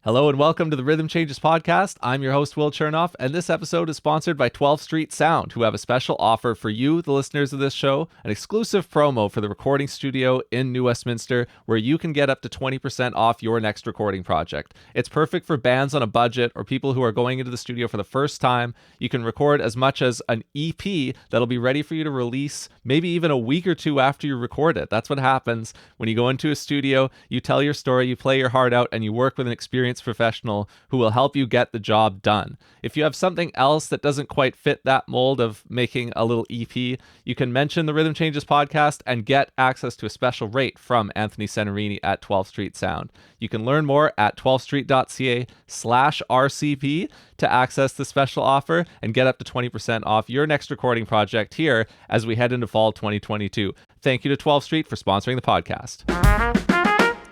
Hello and welcome to the Rhythm Changes podcast. I'm your host, Will Chernoff, and this episode is sponsored by 12th Street Sound, who have a special offer for you, the listeners of this show, an exclusive promo for the recording studio in New Westminster, where you can get up to 20% off your next recording project. It's perfect for bands on a budget or people who are going into the studio for the first time. You can record as much as an EP that'll be ready for you to release maybe even a week or two after you record it. That's what happens when you go into a studio, you tell your story, you play your heart out, and you work with an experienced professional who will help you get the job done. If you have something else that doesn't quite fit that mold of making a little EP, you can mention the Rhythm Changes podcast and get access to a special rate from Anthony Senarini at 12th Street Sound. You can learn more at 12thstreet.ca/RCP to access the special offer and get up to 20% off your next recording project here as we head into fall 2022. Thank you to 12th Street for sponsoring the podcast.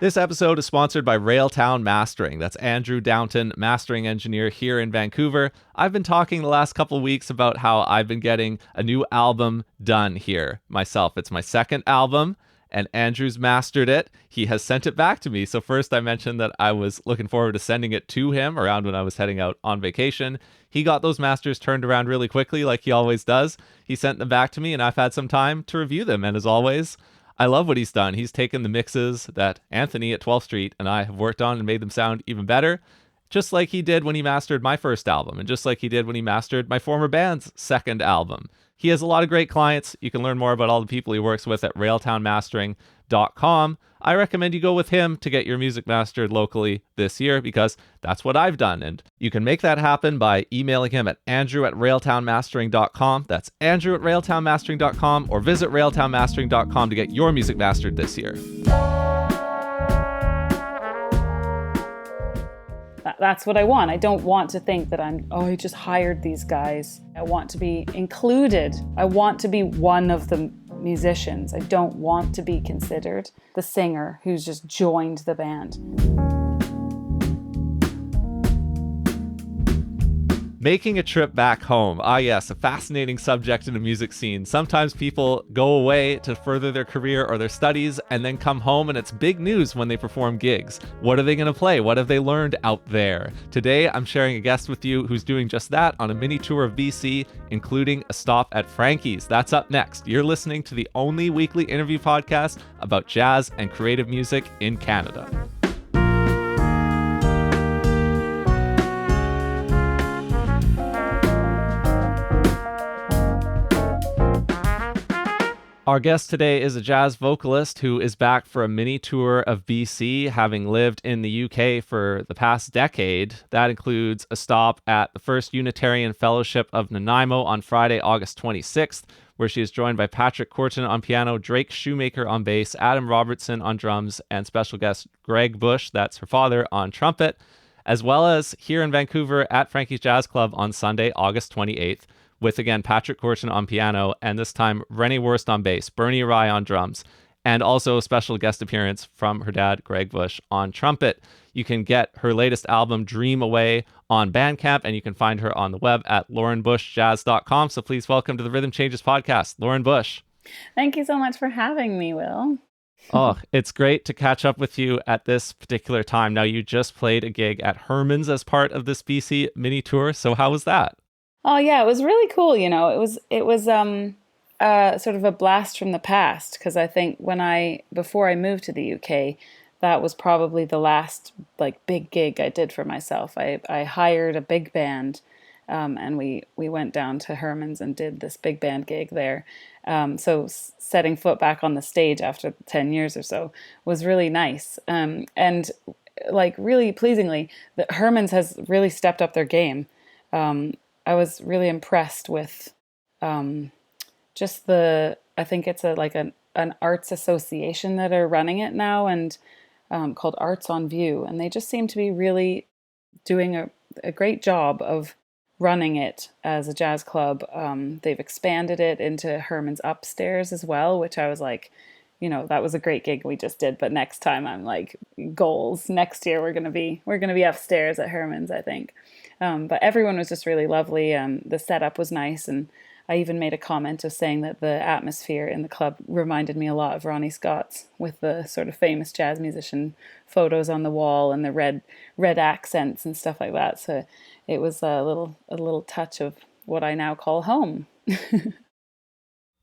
This episode is sponsored by Railtown Mastering. That's Andrew Downton, mastering engineer here in Vancouver. I've been talking the last couple of weeks about how I've been getting a new album done here myself. It's my second album, and Andrew's mastered it. He has sent it back to me. So first I mentioned that I was looking forward to sending it to him around when I was heading out on vacation. He got those masters turned around really quickly, like he always does. He sent them back to me, and I've had some time to review them. And as always, I love what he's done. He's taken the mixes that Anthony at 12th Street and I have worked on and made them sound even better, just like he did when he mastered my first album, and just like he did when he mastered my former band's second album. He has a lot of great clients. You can learn more about all the people he works with at railtownmastering.com. I recommend you go with him to get your music mastered locally this year, because that's what I've done. And you can make that happen by emailing him at andrew@railtownmastering.com. That's andrew@railtownmastering.com, or visit railtownmastering.com to get your music mastered this year. That's what I want. I don't want to think that I just hired these guys. I want to be included. I want to be one of the musicians. I don't want to be considered the singer who's just joined the band. Making a trip back home. Ah, yes, a fascinating subject in the music scene. Sometimes people go away to further their career or their studies and then come home, and it's big news when they perform gigs. What are they going to play? What have they learned out there? Today, I'm sharing a guest with you who's doing just that on a mini tour of BC, including a stop at Frankie's. That's up next. You're listening to the only weekly interview podcast about jazz and creative music in Canada. Our guest today is a jazz vocalist who is back for a mini tour of BC, having lived in the UK for the past decade. That includes a stop at the First Unitarian Fellowship of Nanaimo on Friday, August 26th, where she is joined by Patrick Courtin on piano, Drake Shoemaker on bass, Adam Robertson on drums, and special guest Greg Bush, that's her father, on trumpet, as well as here in Vancouver at Frankie's Jazz Club on Sunday, August 28th. With, again, Patrick Courtin on piano, and this time Rennie Wurst on bass, Bernie Rai on drums, and also a special guest appearance from her dad, Greg Bush, on trumpet. You can get her latest album, Dream Away, on Bandcamp, and you can find her on the web at laurenbushjazz.com. So please welcome to the Rhythm Changes podcast, Lauren Bush. Thank you so much for having me, Will. Oh, it's great to catch up with you at this particular time. Now, you just played a gig at Herman's as part of this BC mini tour, so how was that? Oh yeah, it was really cool. You know, it was sort of a blast from the past, because I think before I moved to the UK, that was probably the last like big gig I did for myself. I hired a big band, and we went down to Herman's and did this big band gig there. So setting foot back on the stage after 10 years or so was really nice. And like really pleasingly, the Herman's has really stepped up their game. I was really impressed with just I think it's an arts association that are running it now, and called Arts on View. And they just seem to be really doing a great job of running it as a jazz club. They've expanded it into Herman's upstairs as well, which I was like, that was a great gig we just did. But next time I'm like, goals. Next year we're gonna be upstairs at Herman's, I think. But everyone was just really lovely. The setup was nice, and I even made a comment of saying that the atmosphere in the club reminded me a lot of Ronnie Scott's, with the sort of famous jazz musician photos on the wall and the red accents and stuff like that. So it was a little touch of what I now call home.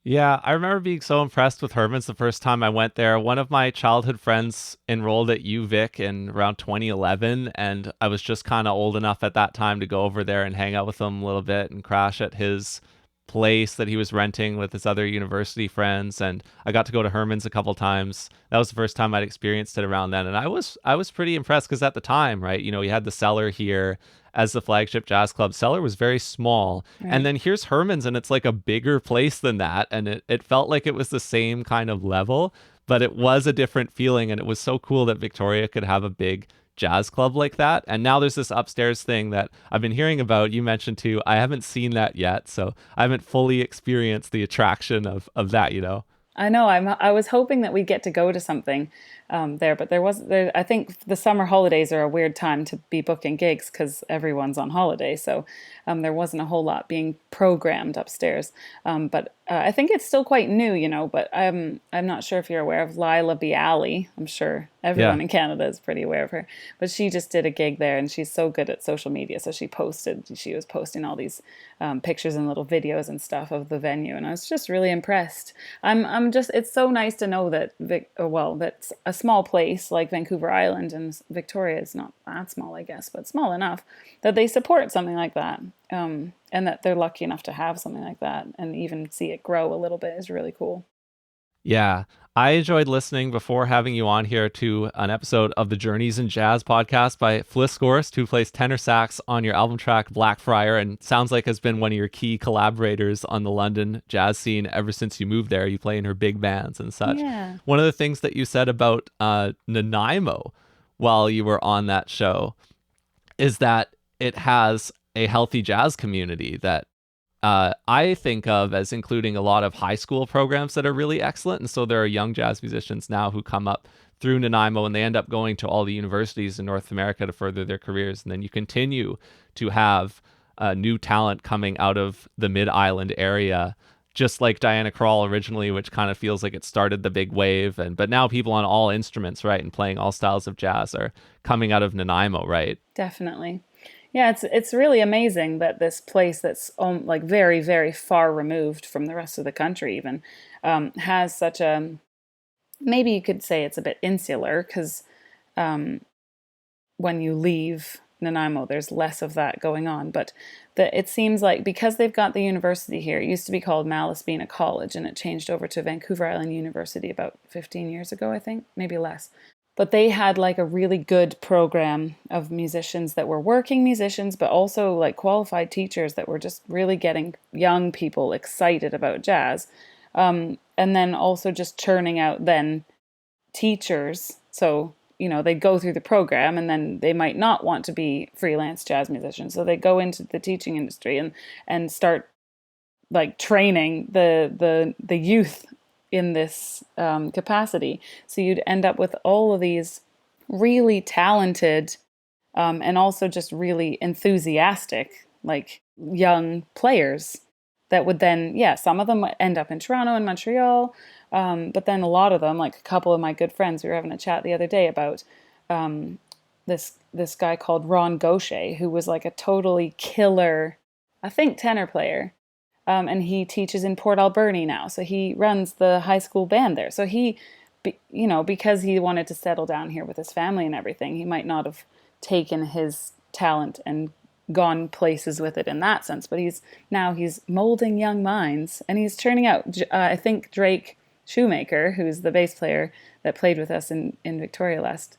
Yeah, I remember being so impressed with Herman's the first time I went there. One of my childhood friends enrolled at UVic in around 2011, and I was just kind of old enough at that time to go over there and hang out with him a little bit and crash at his place that he was renting with his other university friends. And I got to go to Herman's a couple times. That was the first time I'd experienced it around then, and I was pretty impressed because at the time, right, you had the Cellar here as the flagship jazz club. Cellar was very small. Right. And then here's Herman's, and it's like a bigger place than that. And it felt like it was the same kind of level, but it was a different feeling. And it was so cool that Victoria could have a big jazz club like that. And now there's this upstairs thing that I've been hearing about. You mentioned too. I haven't seen that yet. So I haven't fully experienced the attraction of that. I know. I was hoping that we'd get to go to something there, but there. I think the summer holidays are a weird time to be booking gigs because everyone's on holiday. So there wasn't a whole lot being programmed upstairs. But I think it's still quite new, But I'm not sure if you're aware of Lila Bialy. I'm sure everyone in Canada is pretty aware of her. But she just did a gig there, and she's so good at social media. So she was posting all these pictures and little videos and stuff of the venue, and I was just really impressed. It's so nice to know that that's a small place like Vancouver Island, and Victoria is not that small, I guess, but small enough that they support something like that, and that they're lucky enough to have something like that, and even see it grow a little bit is really cool. Yeah, I enjoyed listening before having you on here to an episode of the Journeys in Jazz podcast by Fliss Gorst, who plays tenor sax on your album track Blackfriar, and sounds like has been one of your key collaborators on the London jazz scene ever since you moved there. You play in her big bands and such. Yeah. One of the things that you said about Nanaimo while you were on that show is that it has a healthy jazz community that I think of as including a lot of high school programs that are really excellent. And so there are young jazz musicians now who come up through Nanaimo, and they end up going to all the universities in North America to further their careers. And then you continue to have new talent coming out of the Mid-Island area, just like Diana Krall originally, which kind of feels like it started the big wave. But now people on all instruments, right, and playing all styles of jazz are coming out of Nanaimo, right? Definitely. Yeah, it's really amazing that this place that's like very, very far removed from the rest of the country even has such maybe you could say it's a bit insular, because when you leave Nanaimo, there's less of that going on. But it seems like because they've got the university here, it used to be called Malaspina College, and it changed over to Vancouver Island University about 15 years ago, I think, maybe less. But they had like a really good program of musicians that were working musicians, but also like qualified teachers that were just really getting young people excited about jazz. And then also just churning out then teachers. So, they'd go through the program, and then they might not want to be freelance jazz musicians. So they go into the teaching industry and start like training the youth in this capacity. So you'd end up with all of these really talented and also just really enthusiastic, like young players that would then, some of them end up in Toronto and Montreal, but then a lot of them, like a couple of my good friends, we were having a chat the other day about this guy called Ron Gaucher, who was like a totally killer, I think, tenor player. And he teaches in Port Alberni now. So he runs the high school band there. So he, because he wanted to settle down here with his family and everything, he might not have taken his talent and gone places with it in that sense. But he's molding young minds, and he's churning out, I think Drake Shoemaker, who's the bass player that played with us in Victoria last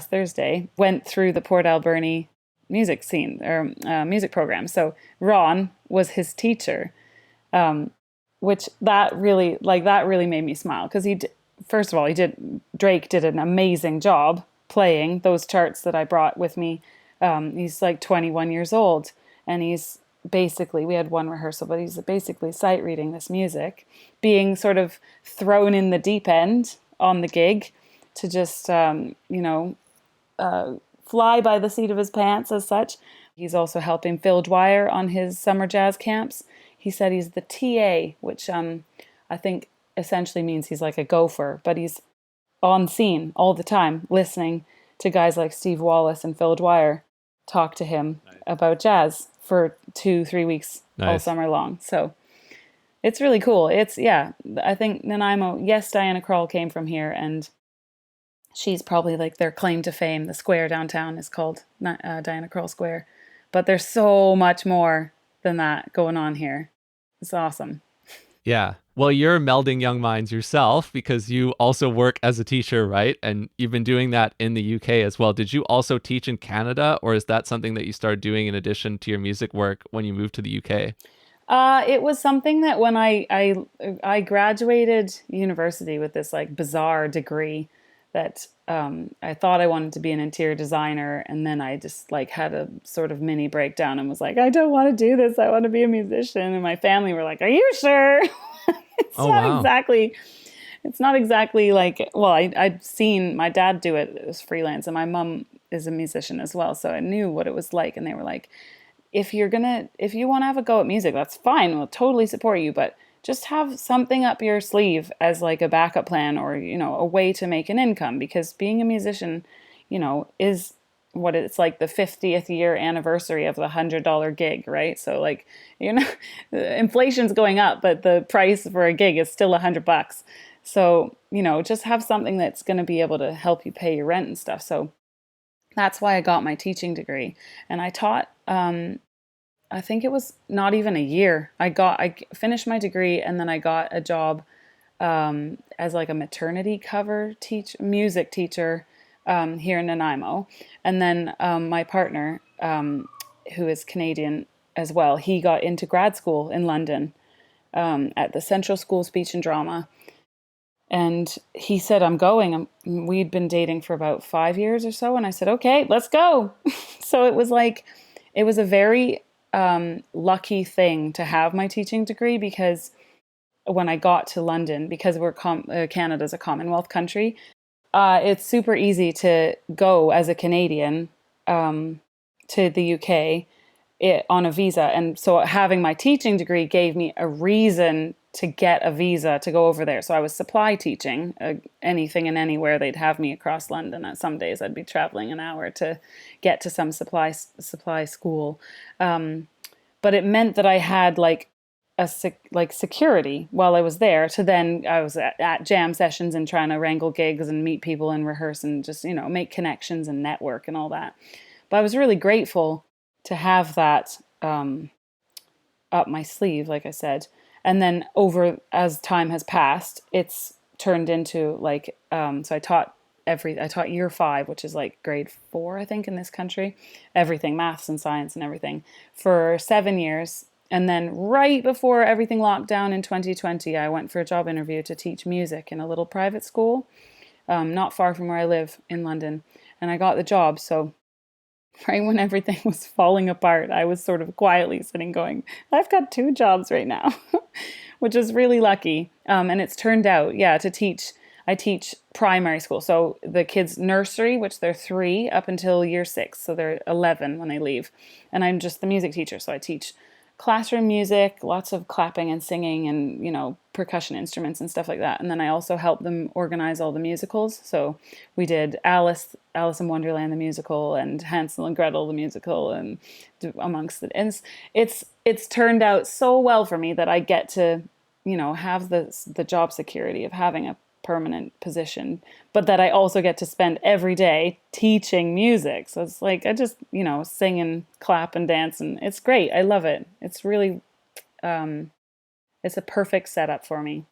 Thursday, went through the Port Alberni music scene or music program. So Ron was his teacher, which that really made me smile, because first of all, Drake did an amazing job playing those charts that I brought with me. He's like 21 years old, and he's basically, we had one rehearsal, but he's basically sight reading this music, being sort of thrown in the deep end on the gig to just, fly by the seat of his pants as such. He's also helping Phil Dwyer on his summer jazz camps. he said he's the TA, which I think essentially means he's like a gopher, but he's on scene all the time, listening to guys like Steve Wallace and Phil Dwyer talk to him about jazz for 2-3 weeks all summer long. So it's really cool. It's, yeah, I think Nanaimo, yes, Diana Krall came from here, and she's probably like their claim to fame. The square downtown is called Diana Krall Square. But there's so much more than that going on here. It's awesome. Yeah. Well, you're melding young minds yourself because you also work as a teacher, right? And you've been doing that in the UK as well. Did you also teach in Canada, or is that something that you started doing in addition to your music work when you moved to the UK? It was something that when I graduated university with this like bizarre degree that I thought I wanted to be an interior designer, and then I just like had a sort of mini breakdown and was like, I don't want to do this. I want to be a musician. And my family were like, are you sure? It's not exactly like, well, I'd seen my dad do it. It was freelance, and my mom is a musician as well. So I knew what it was like. And they were like, if you want to have a go at music, that's fine. We'll totally support you. But just have something up your sleeve as like a backup plan, or, a way to make an income, because being a musician, is what it's like the 50th year anniversary of the $100 gig, right? So like, inflation's going up, but the price for a gig is still $100. So, just have something that's going to be able to help you pay your rent and stuff. So that's why I got my teaching degree. And I taught, I think it was not even a year. I finished my degree, and then I got a job as like a maternity cover music teacher here in Nanaimo. And then my partner, who is Canadian as well, he got into grad school in London at the Central School of Speech and Drama. And he said, I'm going. We'd been dating for about 5 years or so. And I said, okay, let's go. So it was a very lucky thing to have my teaching degree, because when I got to London, because Canada's a Commonwealth country, it's super easy to go as a Canadian to the UK on a visa. And so having my teaching degree gave me a reason to get a visa to go over there. So I was supply teaching anything and anywhere they'd have me across London. Some days I'd be traveling an hour to get to some supply school. But it meant that I had like security while I was there, to then I was at jam sessions and trying to wrangle gigs and meet people and rehearse and just, make connections and network and all that. But I was really grateful to have that up my sleeve, like I said. And then as time has passed, it's turned into like, so I taught year 5, which is like grade 4, I think, in this country, everything, maths and science and everything, for 7 years. And then right before everything locked down in 2020, I went for a job interview to teach music in a little private school, not far from where I live in London. And I got the job. So right when everything was falling apart, I was sort of quietly sitting going, I've got 2 jobs right now, which is really lucky. And it's turned out, to teach. I teach primary school. So the kids' nursery, which they're 3 up until year 6. So they're 11 when they leave. And I'm just the music teacher. So I teach classroom music, lots of clapping and singing and, percussion instruments and stuff like that. And then I also help them organize all the musicals. So we did Alice in Wonderland, the musical, and Hansel and Gretel, the musical, and amongst it. And it's turned out so well for me that I get to, have the job security of having a permanent position, but that I also get to spend every day teaching music. So it's like I just, sing and clap and dance, and it's great. I love it. It's really, it's a perfect setup for me.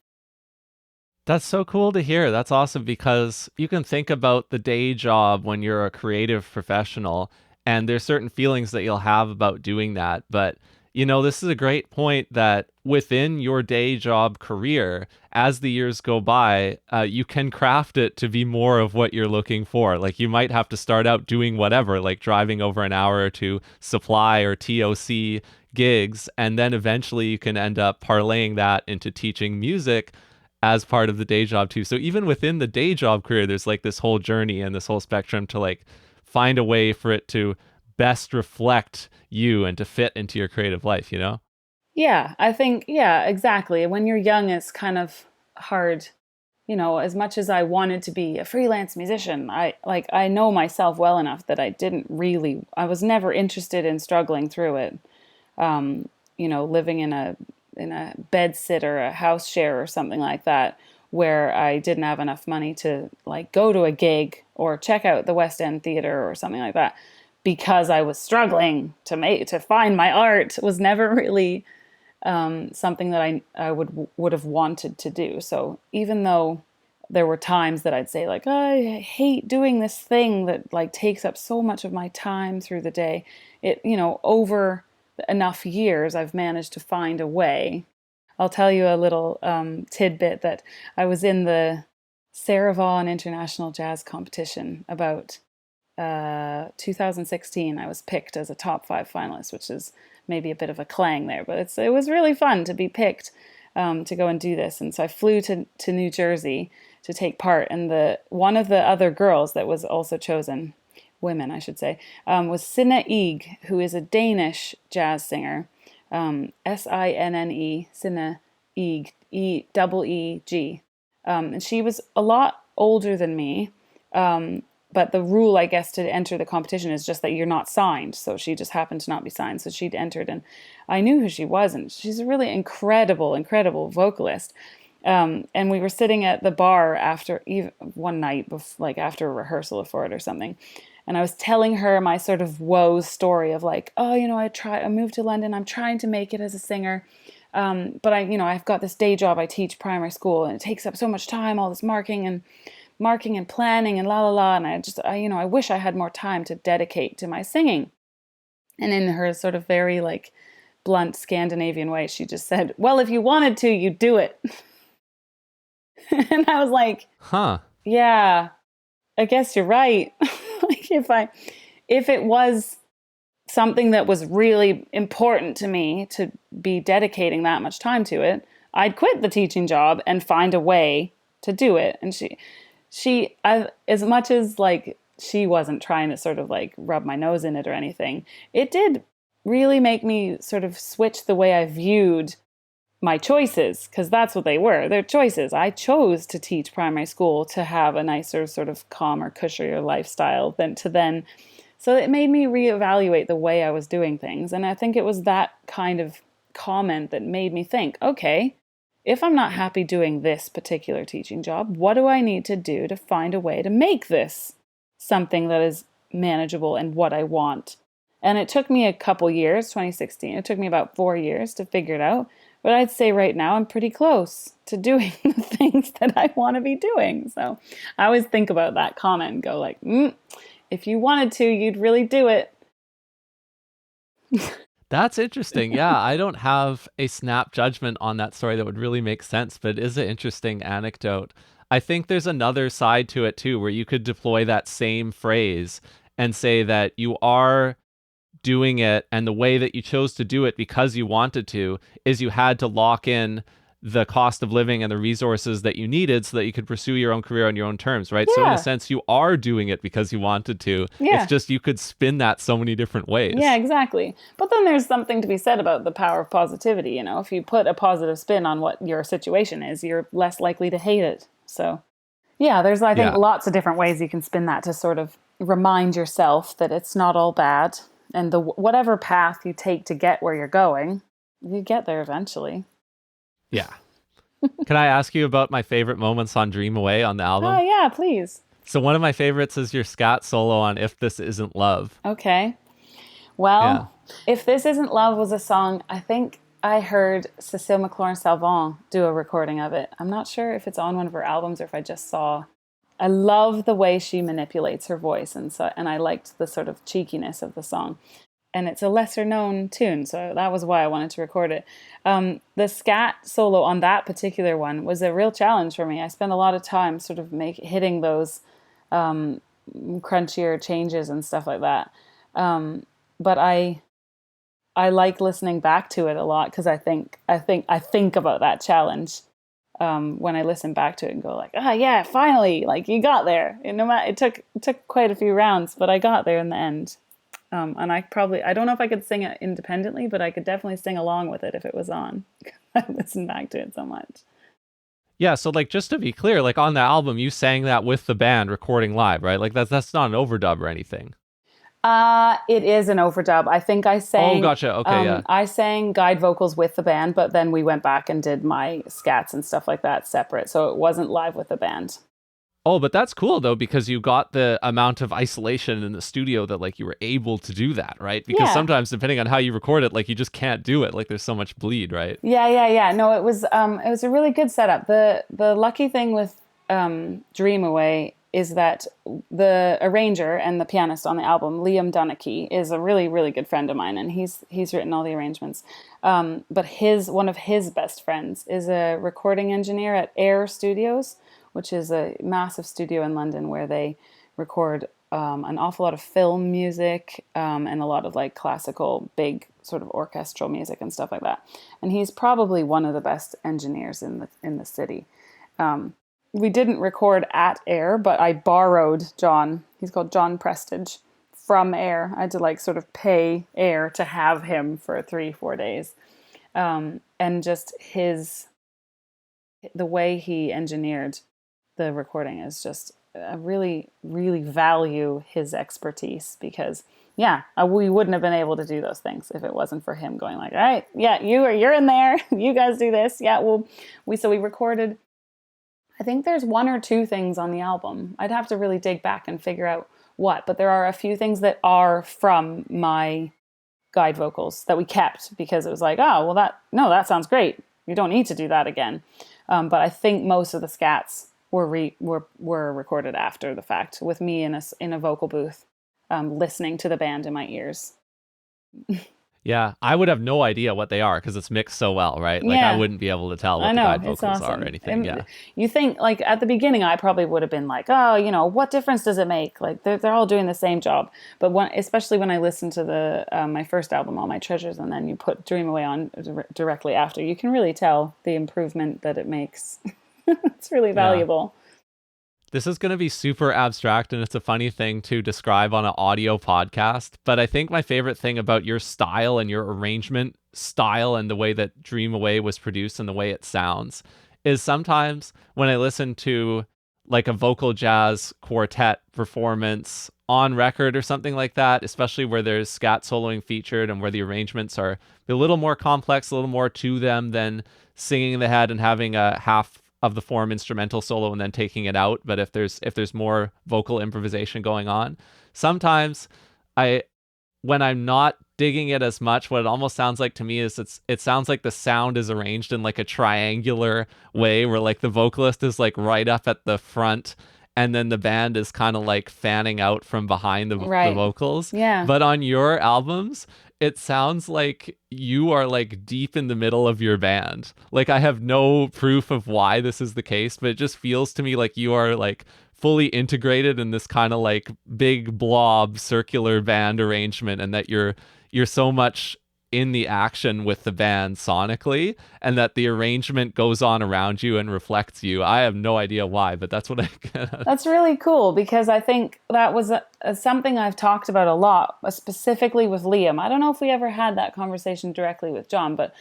That's so cool to hear. That's awesome, because you can think about the day job when you're a creative professional, and there's certain feelings that you'll have about doing that. But this is a great point that within your day job career, as the years go by, you can craft it to be more of what you're looking for. Like you might have to start out doing whatever, like driving over an hour to supply or TOC gigs, and then eventually you can end up parlaying that into teaching music as part of the day job too. So even within the day job career, there's like this whole journey and this whole spectrum to like find a way for it to best reflect you and to fit into your creative life, Yeah, I think, yeah, exactly. When you're young, it's kind of hard. As much as I wanted to be a freelance musician, I know myself well enough that I was never interested in struggling through it. Living in a bed sit or a house share or something like that, where I didn't have enough money to like go to a gig or check out the West End Theater or something like that, because I was struggling to find my art, was never really something that I would have wanted to do. So even though there were times that I'd say like, I hate doing this thing that like takes up so much of my time through the day, over enough years, I've managed to find a way. I'll tell you a little tidbit that I was in the Sarah Vaughan International Jazz Competition about 2016. I was picked as a top 5 finalist, which is maybe a bit of a clang there, but it was really fun to be picked to go and do this. And so I flew to New Jersey to take part. And one of the other girls that was also chosen, women I should say, was Sinne Eeg, who is a Danish jazz singer. Sinne, Sinne Eeg, Eeg. And she was a lot older than me. But the rule, I guess, to enter the competition is just that you're not signed. So she just happened to not be signed. So she'd entered, and I knew who she was, and she's a really incredible vocalist. And we were sitting at the bar one night, like after a rehearsal for it or something. And I was telling her my sort of woes story of like, oh, I moved to London. I'm trying to make it as a singer. But I've got this day job. I teach primary school, and it takes up so much time, all this marking and planning and la la la. And I wish I had more time to dedicate to my singing. And in her sort of very like blunt Scandinavian way, she just said, well, if you wanted to, you'd do it. And I was like, yeah, I guess you're right. Like if it was something that was really important to me to be dedicating that much time to it, I'd quit the teaching job and find a way to do it. And as much as like she wasn't trying to sort of like rub my nose in it or anything, it did really make me sort of switch the way I viewed my choices, because that's what they were. They're choices. I chose to teach primary school to have a nicer, sort of calmer, cushier lifestyle so it made me reevaluate the way I was doing things. And I think it was that kind of comment that made me think, okay, if I'm not happy doing this particular teaching job, what do I need to do to find a way to make this something that is manageable and what I want? And it took me a couple years, 2016, it took me about 4 years to figure it out. But I'd say right now I'm pretty close to doing the things that I want to be doing. So I always think about that comment and go like, if you wanted to, you'd really do it. That's interesting. Yeah, I don't have a snap judgment on that story that would really make sense, but it is an interesting anecdote. I think there's another side to it too, where you could deploy that same phrase and say that you are doing it, and the way that you chose to do it because you wanted to is you had to lock in the cost of living and the resources that you needed so that you could pursue your own career on your own terms, right? Yeah. So in a sense, you are doing it because you wanted to. Yeah. It's just you could spin that so many different ways. Yeah, exactly. But then there's something to be said about the power of positivity. If you put a positive spin on what your situation is, you're less likely to hate it. So yeah, there's, I think, lots of different ways you can spin that to sort of remind yourself that it's not all bad. And whatever path you take to get where you're going, you get there eventually. Yeah. Can I ask you about my favorite moments on Dream Away on the album? Oh, yeah, please. So one of my favorites is your scat solo on If This Isn't Love. Okay. Well, If This Isn't Love was a song, I think I heard Cécile McLaurin-Salvant do a recording of it. I'm not sure if it's on one of her albums or if I just saw. I love the way she manipulates her voice, and I liked the sort of cheekiness of the song. And it's a lesser known tune, so that was why I wanted to record it. The scat solo on that particular one was a real challenge for me. I spent a lot of time sort of hitting those crunchier changes and stuff like that. But I like listening back to it a lot because I think about that challenge. When I listen back to it and go like, yeah, finally, like you got there. It took quite a few rounds, but I got there in the end. And I don't know if I could sing it independently, but I could definitely sing along with it if it was on. I listened back to it so much. Yeah, so like just to be clear, like on the album you sang that with the band recording live, right? Like that's not an overdub or anything. It is an overdub. I think Oh, gotcha. Okay, yeah. I sang guide vocals with the band, but then we went back and did my scats and stuff like that separate. So it wasn't live with the band. Oh, but that's cool though, because you got the amount of isolation in the studio that like you were able to do that, right? Because Yeah. sometimes depending on how you record it, like you just can't do it. Like there's so much bleed, right? Yeah. No, it was a really good setup. The lucky thing with Dream Away is that the arranger and the pianist on the album, Liam Dunnicky, is a really, really good friend of mine, and he's written all the arrangements. But one of his best friends is a recording engineer at Air Studios, which is a massive studio in London where they record an awful lot of film music and a lot of like classical, big sort of orchestral music and stuff like that. And he's probably one of the best engineers in the city. We didn't record at Air, but I borrowed John. He's called John Prestige from Air. I had to like sort of pay Air to have him for 3-4 days, and just the way he engineered the recording is just I really, really value his expertise because we wouldn't have been able to do those things if it wasn't for him going like, all right, yeah, you're in there. You guys do this. Yeah, well, we recorded, I think there's 1 or 2 things on the album. I'd have to really dig back and figure out what, but there are a few things that are from my guide vocals that we kept because it was like, oh, well that sounds great. You don't need to do that again. But I think most of the scats were recorded after the fact with me in a vocal booth, listening to the band in my ears. Yeah, I would have no idea what they are because it's mixed so well, right? Like I wouldn't be able to tell what the guide vocals are or anything. Yeah. You think like at the beginning, I probably would have been like, oh, what difference does it make? Like they're all doing the same job. But especially when I listened to my first album, All My Treasures, and then you put Dream Away on directly after, you can really tell the improvement that it makes. It's really valuable. Yeah. This is going to be super abstract and it's a funny thing to describe on an audio podcast, but I think my favorite thing about your style and your arrangement style and the way that Dream Away was produced and the way it sounds is sometimes when I listen to like a vocal jazz quartet performance on record or something like that, especially where there's scat soloing featured and where the arrangements are a little more complex, a little more to them than singing in the head and having a half of the form instrumental solo and then taking it out. But if there's more vocal improvisation going on, sometimes when I'm not digging it as much, what it almost sounds like to me is it sounds like the sound is arranged in like a triangular way where like the vocalist is like right up at the front and then the band is kind of like fanning out from behind the vocals. Yeah. But on your albums, it sounds like you are like deep in the middle of your band. Like I have no proof of why this is the case, but it just feels to me like you are like fully integrated in this kind of like big blob circular band arrangement and that you're so much in the action with the band sonically and that the arrangement goes on around you and reflects you. I have no idea why, but that's what I get. That's really cool because I think that was something I've talked about a lot, specifically with Liam. I don't know if we ever had that conversation directly with John, but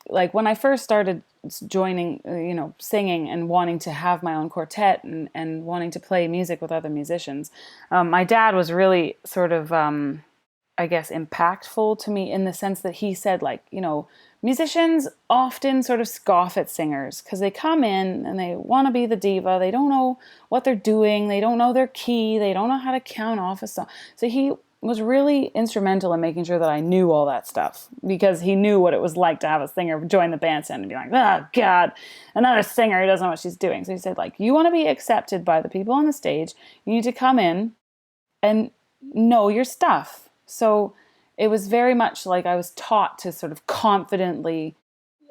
like when I first started joining, singing and wanting to have my own quartet and wanting to play music with other musicians, my dad was really sort of I guess, impactful to me in the sense that he said, like, musicians often sort of scoff at singers because they come in and they want to be the diva. They don't know what they're doing. They don't know their key. They don't know how to count off a song. So he was really instrumental in making sure that I knew all that stuff because he knew what it was like to have a singer join the bandstand and be like, oh, God, another singer who doesn't know what she's doing. So he said, like, you want to be accepted by the people on the stage. You need to come in and know your stuff. So it was very much like I was taught to sort of confidently,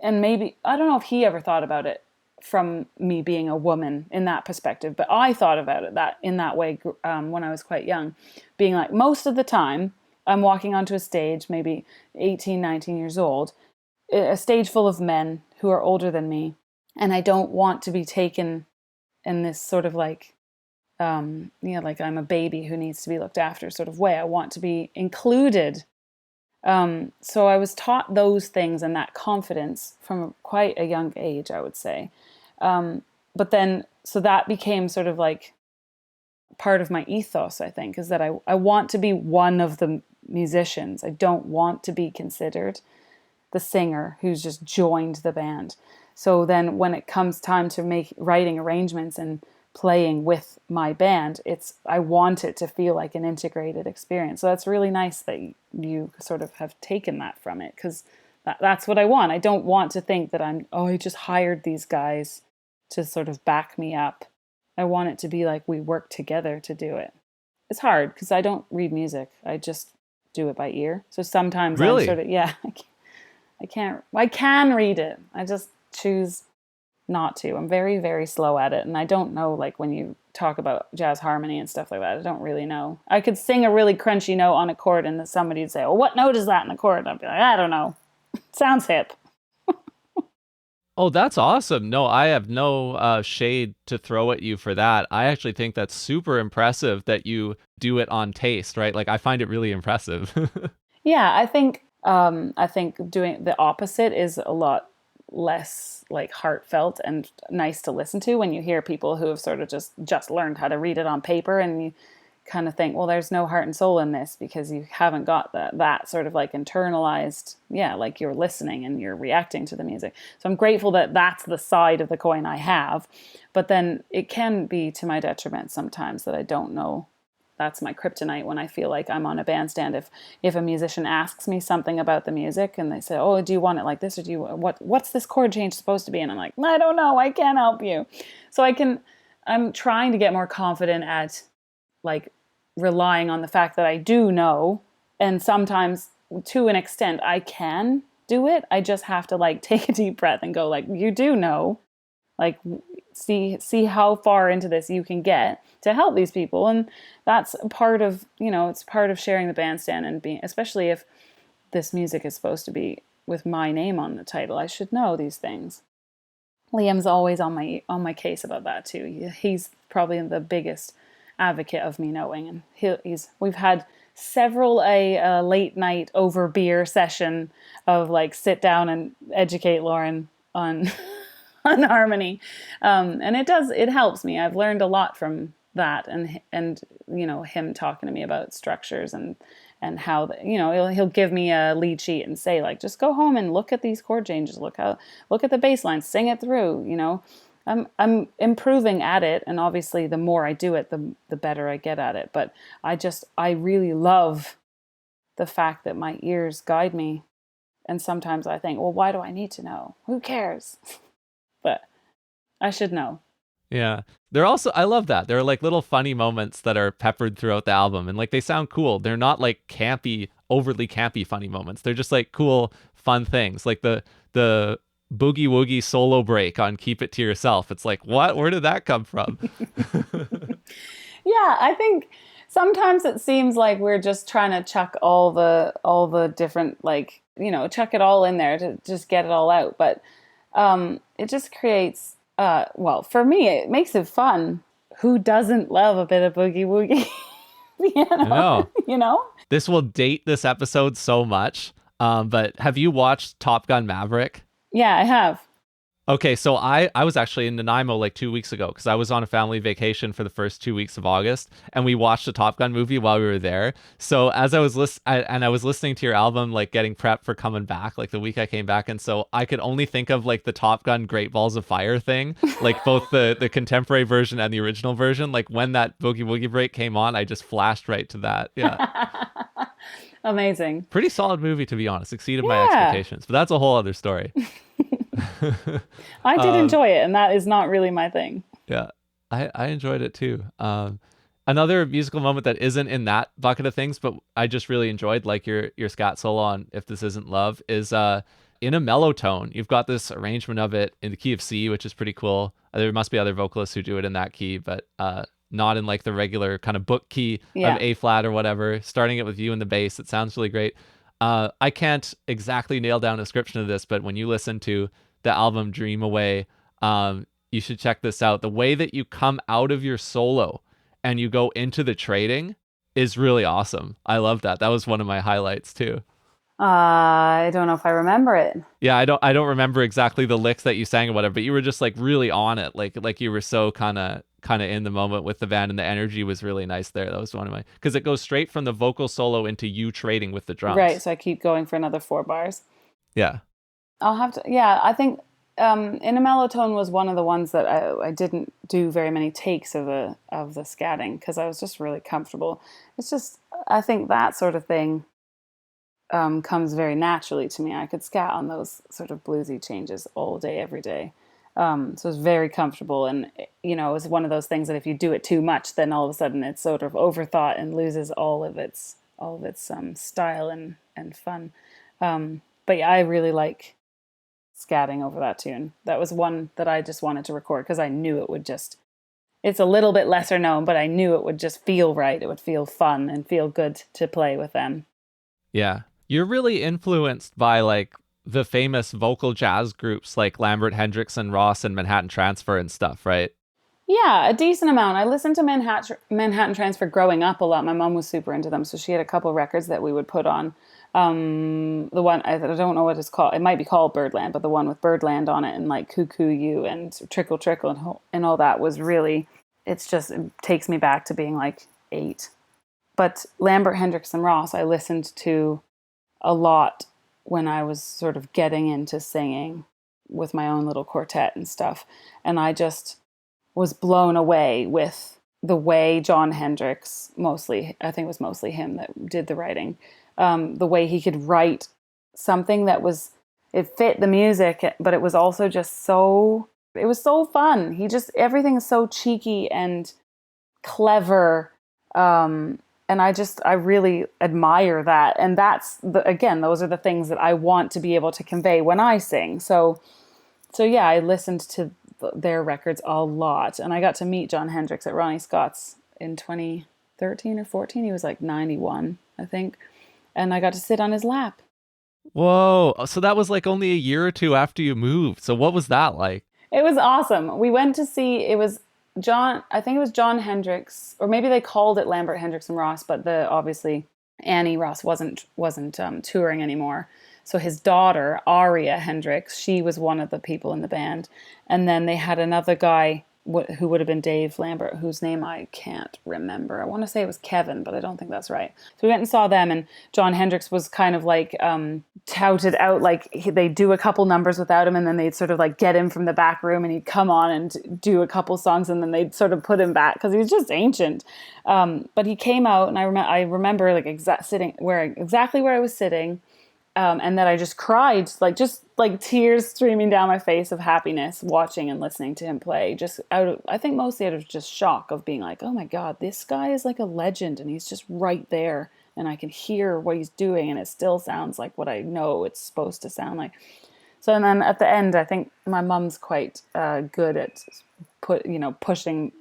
and maybe, I don't know if he ever thought about it from me being a woman in that perspective, but I thought about it in that way when I was quite young, being like, most of the time I'm walking onto a stage, maybe 18, 19 years old, a stage full of men who are older than me, and I don't want to be taken in this sort of like like I'm a baby who needs to be looked after sort of way. I want to be included. So I was taught those things and that confidence from quite a young age, I would say. But then, so that became sort of like part of my ethos, I think, is that I want to be one of the musicians. I don't want to be considered the singer who's just joined the band. So then when it comes time to writing arrangements and playing with my band, I want it to feel like an integrated experience. So that's really nice that you sort of have taken that from it, because that's what I want. I don't want to think that I just hired these guys to sort of back me up. I want it to be like we work together to do it. It's hard because I don't read music. I just do it by ear. So sometimes Really? I'm sort of, I can read it. I just choose not to. I'm very, very slow at it. And I don't know, like when you talk about jazz harmony and stuff like that, I don't really know. I could sing a really crunchy note on a chord and then somebody would say, well, what note is that in the chord? And I'd be like, I don't know. Sounds hip. Oh, that's awesome. No, I have no shade to throw at you for that. I actually think that's super impressive that you do it on taste, right? Like I find it really impressive. Yeah, I think doing the opposite is a lot less like heartfelt and nice to listen to when you hear people who have sort of just learned how to read it on paper, and you kind of think, well, there's no heart and soul in this because you haven't got that sort of like internalized, like you're listening and you're reacting to the music. So I'm grateful that that's the side of the coin I have, but then it can be to my detriment sometimes that I don't know. That's my kryptonite when I feel like I'm on a bandstand. If a musician asks me something about the music and they say, oh, do you want it like this, or do you what's this chord change supposed to be? And I'm like, I don't know, I can't help you. So I'm trying to get more confident at like relying on the fact that I do know, and sometimes to an extent I can do it. I just have to like take a deep breath and go like, you do know, like see how far into this you can get to help these people. And that's part of, it's part of sharing the bandstand and being, especially if this music is supposed to be with my name on the title, I should know these things. Liam's always on my case about that too. He's probably the biggest advocate of me knowing, and we've had several a late night over beer session of like sit down and educate Lauren on on harmony, and it helps me. I've learned a lot from that, and him talking to me about structures and how he'll give me a lead sheet and say like, just go home and look at these chord changes, look at the bass line, sing it through. I'm improving at it, and obviously the more I do it, the better I get at it. But I really love the fact that my ears guide me, and sometimes I think, well, why do I need to know? Who cares? But I should know. Yeah. I love that. There are like little funny moments that are peppered throughout the album, and like they sound cool. They're not like overly campy funny moments. They're just like cool, fun things. Like the boogie woogie solo break on Keep It to Yourself. It's like, what? Where did that come from? Yeah, I think sometimes it seems like we're just trying to chuck all the different, like, chuck it all in there to just get it all out. But it just creates, for me, it makes it fun. Who doesn't love a bit of boogie woogie? You know? This will date this episode so much. But have you watched Top Gun Maverick? Yeah, I have. Okay, so I was actually in Nanaimo like 2 weeks ago because I was on a family vacation for the first 2 weeks of August, and we watched a Top Gun movie while we were there. So as I was listening to your album, like getting prepped for coming back, like the week I came back, and so I could only think of like the Top Gun Great Balls of Fire thing, like both the contemporary version and the original version. Like when that Boogie Woogie break came on, I just flashed right to that. Yeah. Amazing. Pretty solid movie, to be honest. Exceeded my expectations, but that's a whole other story. I did enjoy it, and that is not really my thing. Yeah, I enjoyed it too. Another musical moment that isn't in that bucket of things, but I just really enjoyed, like your scat solo on If This Isn't Love, is in a mellow tone. You've got this arrangement of it in the key of C, which is pretty cool. There must be other vocalists who do it in that key, but not in like the regular kind of book key of A flat or whatever. Starting it with you in the bass, it sounds really great. I can't exactly nail down a description of this, but when you listen to the album Dream Away, you should check this out. The way that you come out of your solo and you go into the trading is really awesome. I love that. That was one of my highlights too. I don't know if I remember it. Yeah, I don't remember exactly the licks that you sang or whatever, but you were just like really on it. Like you were so kind of in the moment with the band, and the energy was really nice there. That was one of my, because it goes straight from the vocal solo into you trading with the Right, drums. so I keep going for another 4 bars. Yeah. I'll have to, yeah, I think In a Mellow Tone was one of the ones that I didn't do very many takes of the scatting because I was just really comfortable. It's just, I think that sort of thing comes very naturally to me. I could scat on those sort of bluesy changes all day, every day. So it's very comfortable, and it's one of those things that if you do it too much, then all of a sudden it's sort of overthought and loses all of its style and fun. But yeah, I really like scatting over that tune. That was one that I just wanted to record because I knew it would just. It's a little bit lesser known, but I knew it would just feel right. It would feel fun and feel good to play with them. Yeah. You're really influenced by like the famous vocal jazz groups like Lambert Hendrickson, Ross, and Manhattan Transfer and stuff, right? Yeah, a decent amount. I listened to Manhattan Transfer growing up a lot. My mom was super into them, so she had a couple records that we would put on. The one I don't know what it's called. It might be called Birdland, but the one with Birdland on it and like Cuckoo You and Trickle Trickle and all that was really. It takes me back to being like 8. But Lambert Hendrickson Ross, I listened to a lot when I was sort of getting into singing with my own little quartet and stuff, and I just was blown away with the way Jon Hendricks, mostly, I think it was mostly him that did the writing, the way he could write something it fit the music, but it was also just it was so fun. Everything is so cheeky and clever. And I really admire that. And again, those are the things that I want to be able to convey when I sing. So yeah, I listened to their records a lot, and I got to meet Jon Hendricks at Ronnie Scott's in 2013 or 14. He was like 91, I think, and I got to sit on his lap. Whoa. So that was like only a year or two after you moved. So what was that like? It was awesome. We went to see, it was I think it was Jon Hendricks, or maybe they called it Lambert Hendrickson Ross, but obviously Annie Ross wasn't touring anymore. So his daughter, Aria Hendricks, she was one of the people in the band. And then they had another guy who would have been Dave Lambert, whose name I can't remember. I want to say it was Kevin, but I don't think that's right. So we went and saw them, and Jon Hendricks was kind of like touted out, like they'd do a couple numbers without him, and then they'd sort of like get him from the back room, and he'd come on and do a couple songs, and then they'd sort of put him back because he was just ancient. But he came out, and I remember like exactly where I was sitting. And then I just cried, just tears streaming down my face of happiness, watching and listening to him play. I think mostly out of just shock of being like, oh my God, this guy is like a legend, and he's just right there, and I can hear what he's doing, and it still sounds like what I know it's supposed to sound like. So, and then at the end, I think my mum's quite good at pushing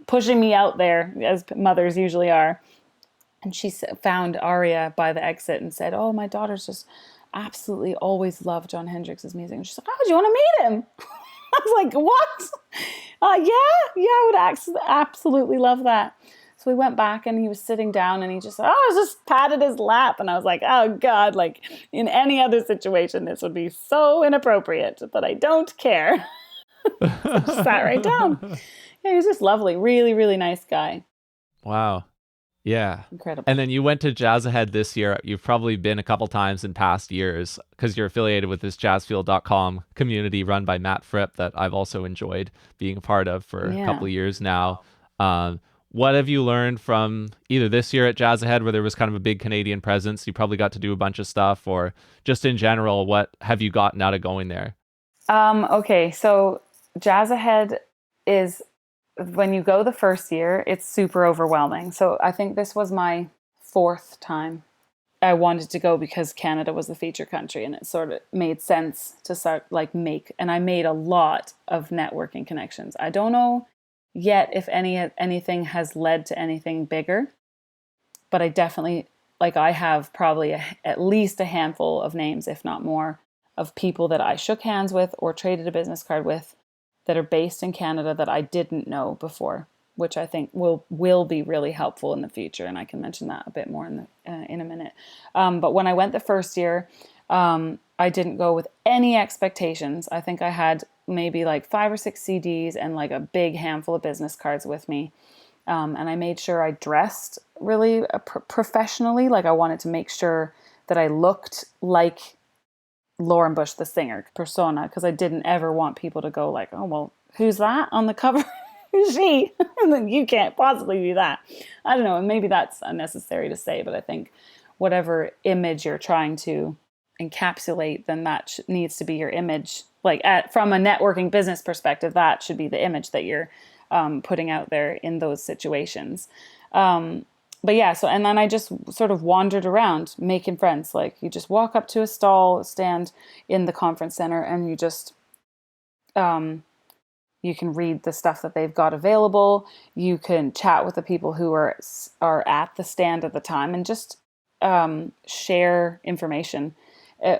me out there, as mothers usually are. And she found Aria by the exit and said, "Oh, my daughter's just absolutely always loved Jon Hendricks' music." And she's like, "Oh, do you want to meet him?" I was like, "What?" Yeah, I would absolutely love that. So we went back, and he was sitting down, and he just patted his lap. And I was like, oh God, like in any other situation, this would be so inappropriate, but I don't care. So I just sat right down. Yeah, he was just lovely. Really, really nice guy. Wow. Yeah. Incredible. And then you went to Jazz Ahead this year. You've probably been a couple times in past years because you're affiliated with this jazzfield.com community run by Matt Fripp that I've also enjoyed being a part of for a couple of years now. What have you learned from either this year at Jazz Ahead, where there was kind of a big Canadian presence, you probably got to do a bunch of stuff, or just in general, what have you gotten out of going there? Okay, so Jazz Ahead is, when you go the first year, it's super overwhelming. So I think this was my 4th time I wanted to go because Canada was the feature country, and it sort of made sense to start and I made a lot of networking connections. I don't know yet if anything has led to anything bigger, but I definitely, I have probably at least a handful of names, if not more, of people that I shook hands with or traded a business card with that are based in Canada that I didn't know before. which I think will be really helpful in the future. And I can mention that a bit more in a minute. But when I went the first year, I didn't go with any expectations. I think I had maybe like 5 or 6 CDs and like a big handful of business cards with me. And I made sure I dressed really professionally. Like I wanted to make sure that I looked like Lauren Bush, the singer persona, because I didn't ever want people to go like, oh, well, who's that on the cover? Who's she? You can't possibly be that. I don't know. And maybe that's unnecessary to say, but I think whatever image you're trying to encapsulate, then that needs to be your image. Like from a networking business perspective, that should be the image that you're putting out there in those situations. But yeah, so, and then I just sort of wandered around making friends. Like you just walk up to a stand in the conference center and you just, you can read the stuff that they've got available. You can chat with the people who are at the stand at the time and just share information.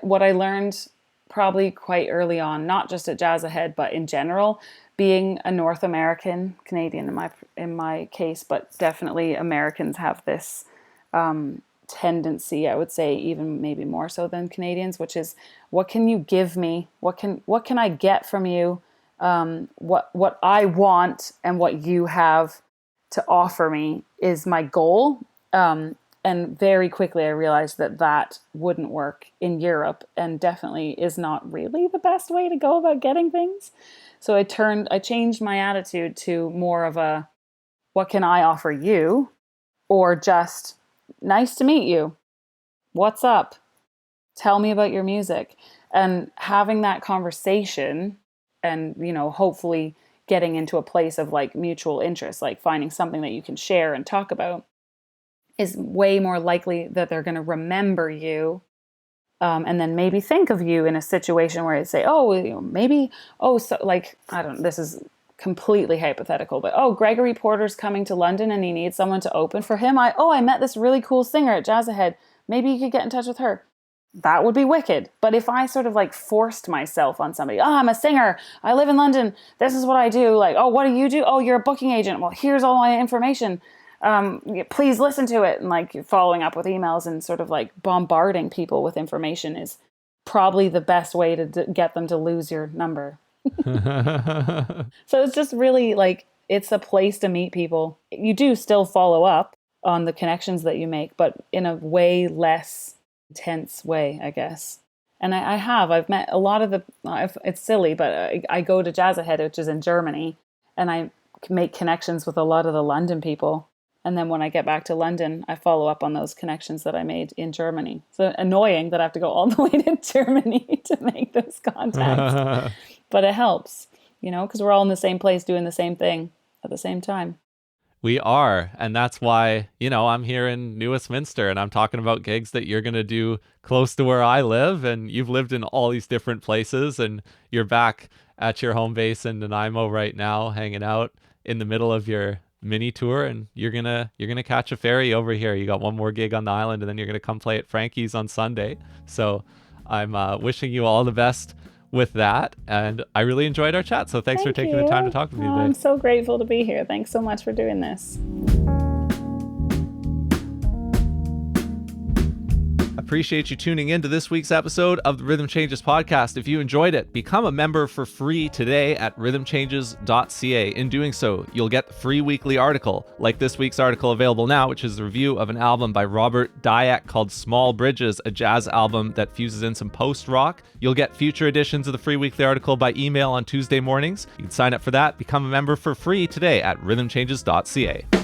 What I learned probably quite early on, not just at Jazz Ahead, but in general, being a North American, Canadian in my case, but definitely Americans have this tendency, I would say even maybe more so than Canadians, which is, what can you give me? What can I get from you? What I want and what you have to offer me is my goal. And very quickly I realized that wouldn't work in Europe and definitely is not really the best way to go about getting things. So I changed my attitude to more of a, what can I offer you? Or just, nice to meet you. What's up? Tell me about your music. And having that conversation and, hopefully getting into a place of like mutual interest, like finding something that you can share and talk about, is way more likely that they're going to remember you. And then maybe think of you in a situation where they say, this is completely hypothetical, but Gregory Porter's coming to London and he needs someone to open for him. I met this really cool singer at Jazz Ahead. Maybe you could get in touch with her. That would be wicked. But if I sort of like forced myself on somebody, I'm a singer, I live in London, this is what I do. Like, what do you do? You're a booking agent. Well, here's all my information. Please listen to it. And like following up with emails and sort of like bombarding people with information is probably the best way to get them to lose your number. So it's just really like, it's a place to meet people. You do still follow up on the connections that you make, but in a way less intense way, I guess. And I've met a lot of it's silly, but I go to Jazz Ahead, which is in Germany, and I make connections with a lot of the London people. And then when I get back to London, I follow up on those connections that I made in Germany. So annoying that I have to go all the way to Germany to make those contacts. But it helps, because we're all in the same place doing the same thing at the same time. We are. And that's why, I'm here in New Westminster and I'm talking about gigs that you're going to do close to where I live. And you've lived in all these different places and you're back at your home base in Nanaimo right now, hanging out in the middle of your mini tour, and you're gonna catch a ferry over here. You got one more gig on the island, and then you're gonna come play at Frankie's on Sunday. So I'm wishing you all the best with that, and I really enjoyed our chat. So thanks for taking the time to talk with me today. I'm so grateful to be here. Thanks so much for doing this. Appreciate you tuning in to this week's episode of the Rhythm Changes podcast. If you enjoyed it, become a member for free today at rhythmchanges.ca. In doing so, you'll get the free weekly article, like this week's article available now, which is a review of an album by Robert Dyack called Small Bridges, a jazz album that fuses in some post-rock. You'll get future editions of the free weekly article by email on Tuesday mornings. You can sign up for that, become a member for free today at rhythmchanges.ca.